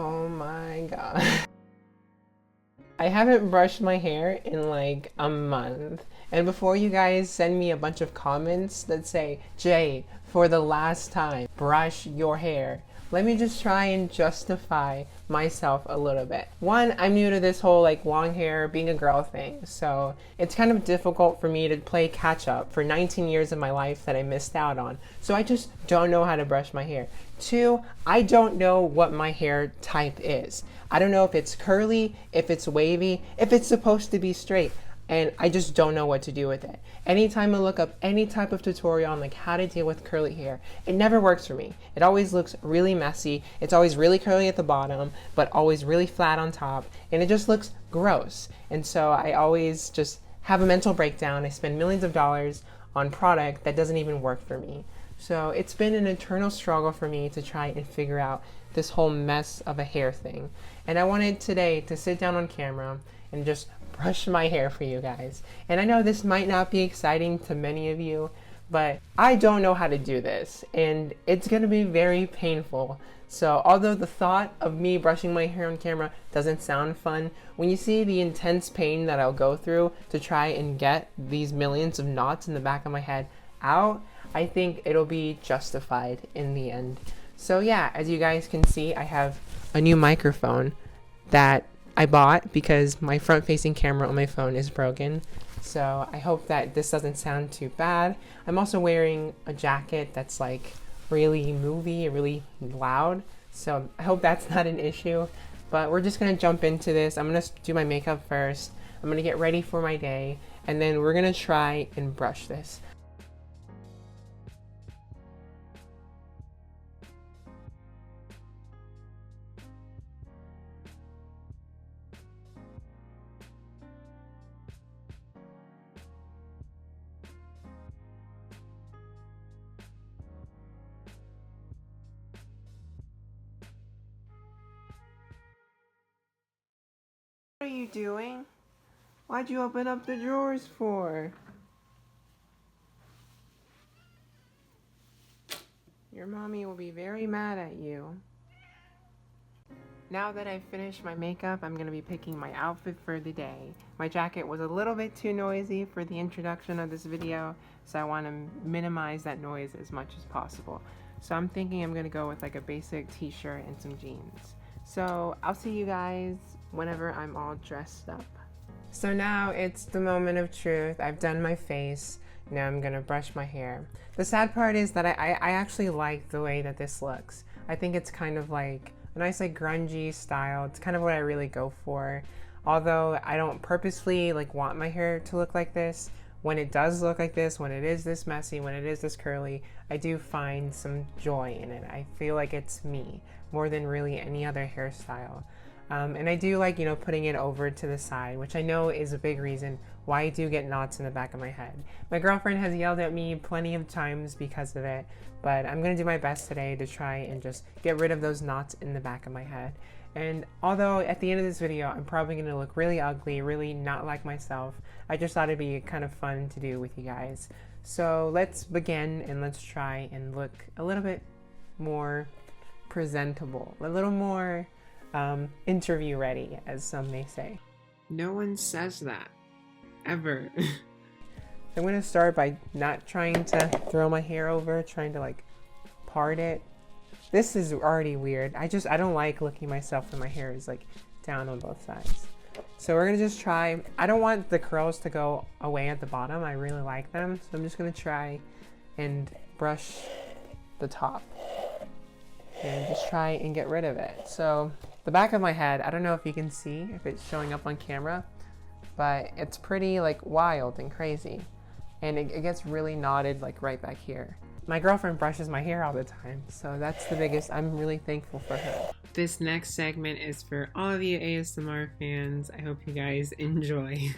Oh my god. I haven't brushed my hair in like a month. And before you guys send me a bunch of comments that say, Jay, for the last time, brush your hair, let me just try and justify myself a little bit. One, I'm new to this whole like long hair being a girl thing, so it's kind of difficult for me to play catch up for 19 years of my life that I missed out on. So I just don't know how to brush my hair. Two, I don't know what my hair type is. I don't know if it's curly, if it's wavy, if it's supposed to be straight, and I just don't know what to do with it. Anytime I look up any type of tutorial on like how to deal with curly hair, it never works for me. It always looks really messy. It's always really curly at the bottom, but always really flat on top, and it just looks gross. And so I always just have a mental breakdown. I spend millions of dollars on product that doesn't even work for me. So it's been an eternal struggle for me to try and figure out this whole mess of a hair thing. And I wanted today to sit down on camera and just brush my hair for you guys. And I know this might not be exciting to many of you, but I don't know how to do this, and it's gonna be very painful. So although the thought of me brushing my hair on camera doesn't sound fun, when you see the intense pain that I'll go through to try and get these millions of knots in the back of my head out, I think it'll be justified in the end. So yeah, as you guys can see, I have a new microphone that I bought because my front-facing camera on my phone is broken. So I hope that this doesn't sound too bad. I'm also wearing a jacket that's like really movie, really loud. So I hope that's not an issue. But we're just gonna jump into this. I'm gonna do my makeup first. I'm gonna get ready for my day, and then we're gonna try and brush this. What are you doing? Why'd you open up the drawers for? Your mommy will be very mad at you. Now that I've finished my makeup, I'm going to be picking my outfit for the day. My jacket was a little bit too noisy for the introduction of this video, so I want to minimize that noise as much as possible. So I'm thinking I'm going to go with like a basic t-shirt and some jeans. So I'll see you guys whenever I'm all dressed up. So now it's the moment of truth. I've done my face. Now I'm gonna brush my hair. The sad part is that I actually like the way that this looks. I think it's kind of like a nice like grungy style. It's kind of what I really go for. Although I don't purposely like want my hair to look like this, when it does look like this, when it is this messy, when it is this curly, I do find some joy in it. I feel like it's me more than really any other hairstyle. And I do like, you know, putting it over to the side, which I know is a big reason why I do get knots in the back of my head. My girlfriend has yelled at me plenty of times because of it, but I'm gonna do my best today to try and just get rid of those knots in the back of my head. And although at the end of this video, I'm probably gonna look really ugly, really not like myself, I just thought it'd be kind of fun to do with you guys. So let's begin and let's try and look a little bit more presentable, a little more interview ready, as some may say. No one says that, ever. I'm gonna start by not trying to throw my hair over, trying to like part it. This is already weird. I don't like looking at myself when my hair is like down on both sides. So we're gonna just try. I don't want the curls to go away at the bottom. I really like them. So I'm just gonna try and brush the top and just try and get rid of it. So the back of my head, I don't know if you can see if it's showing up on camera, but it's pretty like wild and crazy. And it gets really knotted like right back here. My girlfriend brushes my hair all the time, so that's the biggest, I'm really thankful for her. This next segment is for all of you ASMR fans. I hope you guys enjoy.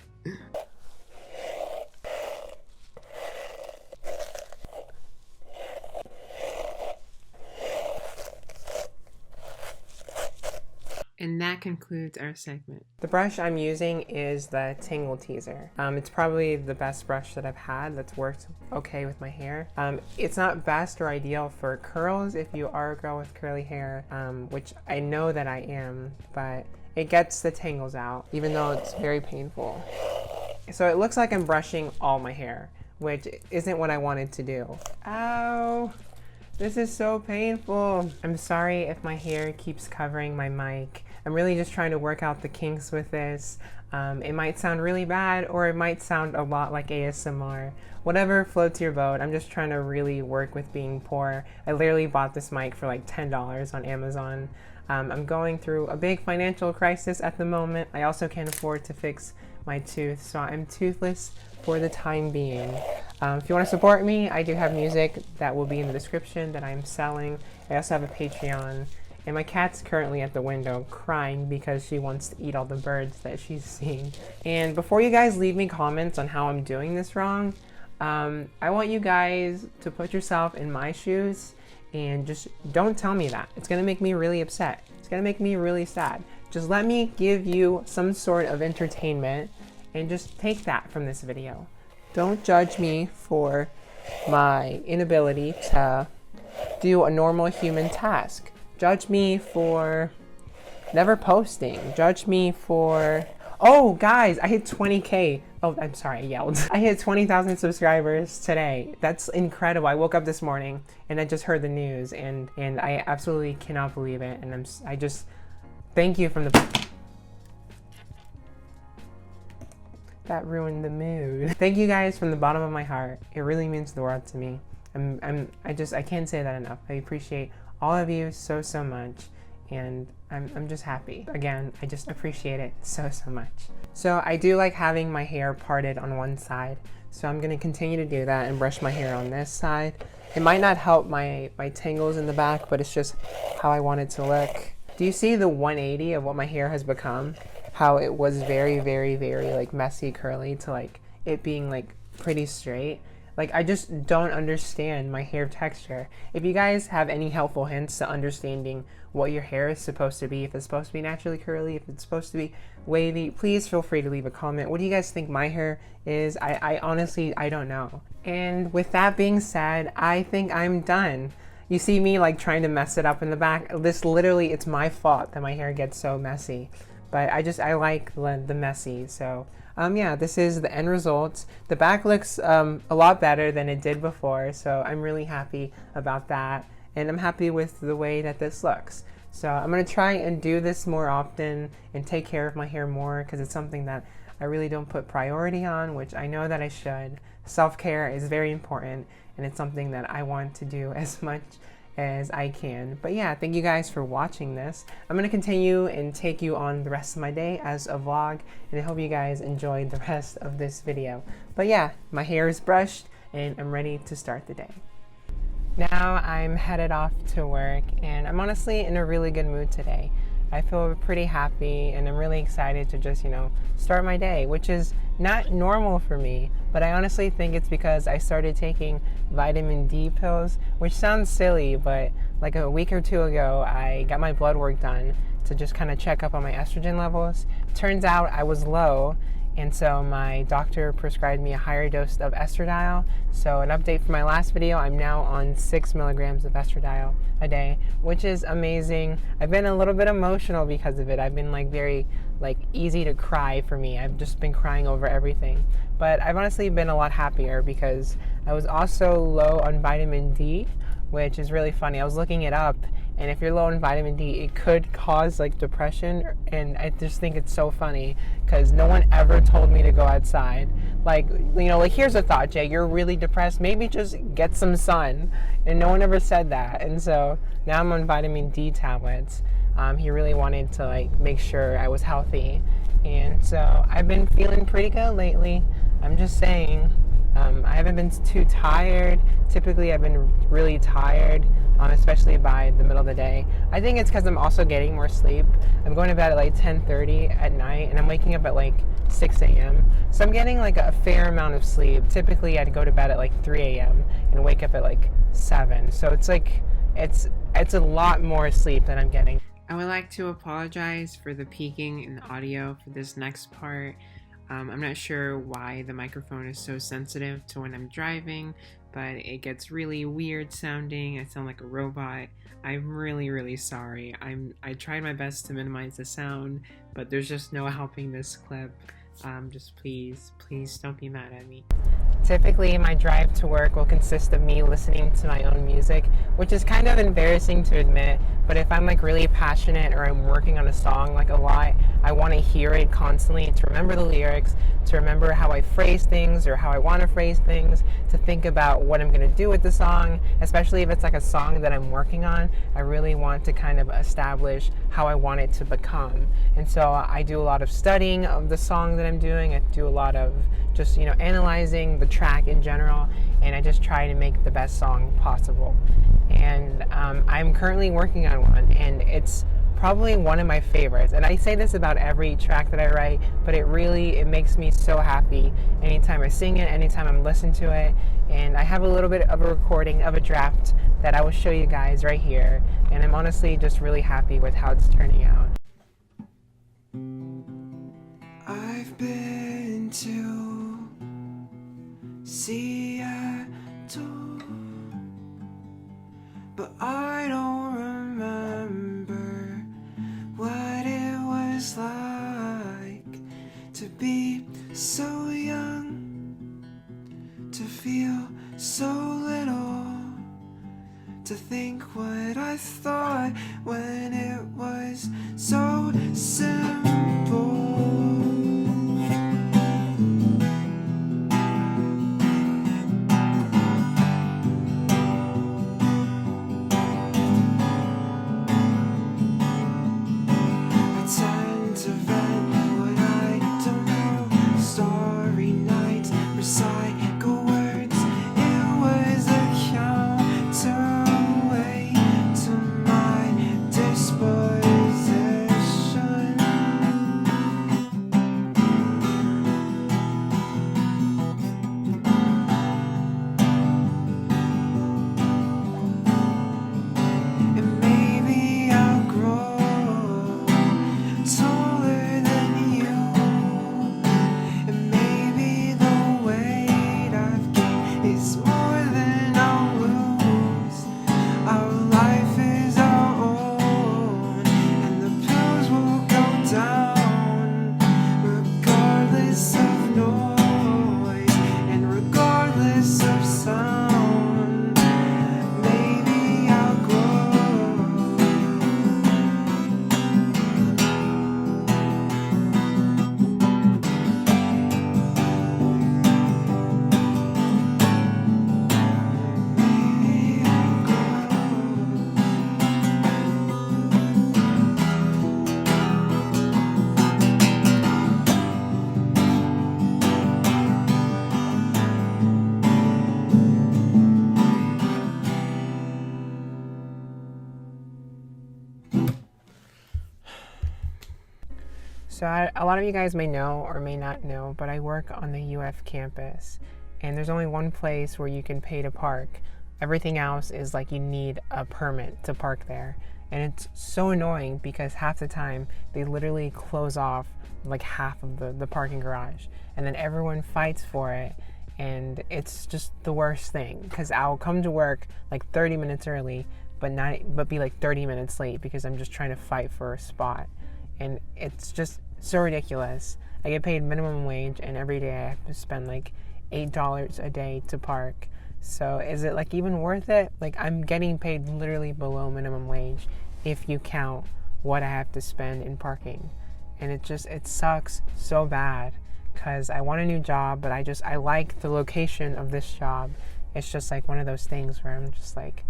And that concludes our segment. The brush I'm using is the Tangled Teaser. It's probably the best brush that I've had that's worked okay with my hair. It's not best or ideal for curls if you are a girl with curly hair, which I know that I am, but it gets the tangles out, even though it's very painful. So it looks like I'm brushing all my hair, which isn't what I wanted to do. Ow! This is so painful. I'm sorry if my hair keeps covering my mic. I'm really just trying to work out the kinks with this. It might sound really bad, or it might sound a lot like ASMR. Whatever floats your boat. I'm just trying to really work with being poor. I literally bought this mic for like $10 on Amazon. I'm going through a big financial crisis at the moment. I also can't afford to fix my tooth, so I'm toothless for the time being. If you want to support me, I do have music that will be in the description that I'm selling. I also have a Patreon. And my cat's currently at the window crying because she wants to eat all the birds that she's seeing. And before you guys leave me comments on how I'm doing this wrong, I want you guys to put yourself in my shoes and just don't tell me that. It's gonna make me really upset. It's gonna make me really sad. Just let me give you some sort of entertainment and just take that from this video. Don't judge me for my inability to do a normal human task. Judge me for never posting. Judge me for... Oh, guys, I hit 20K. Oh, I'm sorry, I yelled. I hit 20,000 subscribers today. That's incredible. I woke up this morning and I just heard the news and I absolutely cannot believe it. And I just thank you from the... That ruined the mood. Thank you guys from the bottom of my heart. It really means the world to me. I can't say that enough. I appreciate all of you so much, and I'm just happy. Again, I just appreciate it so much. So I do like having my hair parted on one side, so I'm gonna continue to do that and brush my hair on this side. It might not help my tangles in the back, but it's just how I want it to look. Do you see the 180 of what my hair has become? How it was very like messy curly to like it being like pretty straight. Like, I just don't understand my hair texture. If you guys have any helpful hints to understanding what your hair is supposed to be, if it's supposed to be naturally curly, if it's supposed to be wavy, please feel free to leave a comment. What do you guys think my hair is? I honestly, I don't know. And with that being said, I think I'm done. You see me like trying to mess it up in the back. This literally, it's my fault that my hair gets so messy. But I like the messy, so... yeah, this is the end result. The back looks a lot better than it did before, so I'm really happy about that. And I'm happy with the way that this looks. So I'm going to try and do this more often and take care of my hair more because it's something that I really don't put priority on, which I know that I should. Self-care is very important, and it's something that I want to do as much as I can. But yeah, thank you guys for watching this. I'm going to continue and take you on the rest of my day as a vlog, and I hope you guys enjoyed the rest of this video. But yeah, my hair is brushed and I'm ready to start the day. Now I'm headed off to work and I'm honestly in a really good mood today. I feel pretty happy and I'm really excited to just, start my day, which is not normal for me, but I honestly think it's because I started taking vitamin D pills, which sounds silly, but like a week or two ago, I got my blood work done to just kind of check up on my estrogen levels. Turns out I was low, and so my doctor prescribed me a higher dose of estradiol. So an update from my last video, I'm now on 6 milligrams of estradiol a day, which is amazing. I've been a little bit emotional because of it. I've been very easy to cry for me. I've just been crying over everything. But I've honestly been a lot happier because I was also low on vitamin D, which is really funny. I was looking it up, and if you're low in vitamin D, it could cause depression, and I just think it's so funny because no one ever told me to go outside. Here's a thought, Jay, you're really depressed, maybe just get some sun, and no one ever said that. And so now I'm on vitamin D tablets. He really wanted to make sure I was healthy, and so I've been feeling pretty good lately. I'm just saying. I haven't been too tired. Typically I've been really tired, especially by the middle of the day. I think it's because I'm also getting more sleep. I'm going to bed at 10:30 at night and I'm waking up at 6 a.m. So I'm getting a fair amount of sleep. Typically I'd go to bed at 3 a.m. and wake up at 7. So it's a lot more sleep than I'm getting. I would like to apologize for the peaking in the audio for this next part. I'm not sure why the microphone is so sensitive to when I'm driving, but it gets really weird sounding. I sound like a robot. I'm really sorry. I tried my best to minimize the sound, but there's just no helping this clip. Just please don't be mad at me. Typically, my drive to work will consist of me listening to my own music, which is kind of embarrassing to admit, but if I'm like really passionate or I'm working on a song like a lot, I want to hear it constantly to remember the lyrics, to remember how I phrase things or how I want to phrase things, to think about what I'm going to do with the song, especially if it's like a song that I'm working on. I really want to kind of establish how I want it to become. And so I do a lot of studying of the song that I'm doing. I do a lot of just, analyzing the track in general, and I just try to make the best song possible. And I'm currently working on one, and it's probably one of my favorites. And I say this about every track that I write, but it makes me so happy anytime I sing it, anytime I'm listening to it. And I have a little bit of a recording of a draft that I will show you guys right here, and I'm honestly just really happy with how it's turning out. I've been to Seattle, but I don't remember what it was like to be so young, to feel so little, to think what I thought when it was so simple. So a lot of you guys may know or may not know, but I work on the UF campus, and there's only one place where you can pay to park. Everything else is like you need a permit to park there. And it's so annoying because half the time they literally close off like half of the parking garage, and then everyone fights for it. And it's just the worst thing because I'll come to work like 30 minutes early, but be like 30 minutes late because I'm just trying to fight for a spot. And it's just so ridiculous. I get paid minimum wage, and every day I have to spend like $8 a day to park. So is it like even worth it? Like I'm getting paid literally below minimum wage if you count what I have to spend in parking. And it sucks so bad because I want a new job, but I like the location of this job. It's just like one of those things where I'm just like,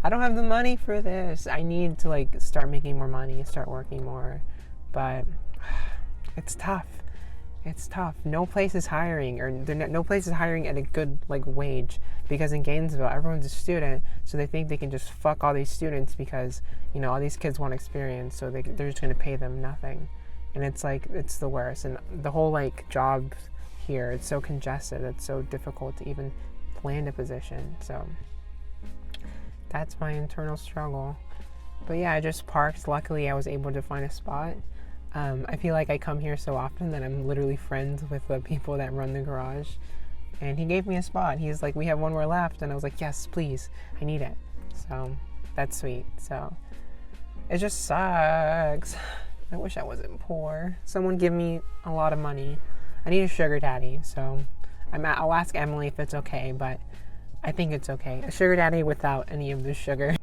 I don't have the money for this. I need to like start making more money, start working more. But it's tough. It's tough. No place is hiring, or no place is hiring at a good like wage, because in Gainesville everyone's a student, so they think they can just fuck all these students because all these kids want experience, so they're just going to pay them nothing. And it's like it's the worst. And the whole like job here, it's so congested, it's so difficult to even land a position. So that's my internal struggle. But yeah, I just parked. Luckily, I was able to find a spot. I feel like I come here so often that I'm literally friends with the people that run the garage. And he gave me a spot. He's like, we have one more left. And I was like, yes, please. I need it. So that's sweet. So it just sucks. I wish I wasn't poor. Someone give me a lot of money. I need a sugar daddy. So I'll ask Emily if it's okay, but I think it's okay. A sugar daddy without any of the sugar.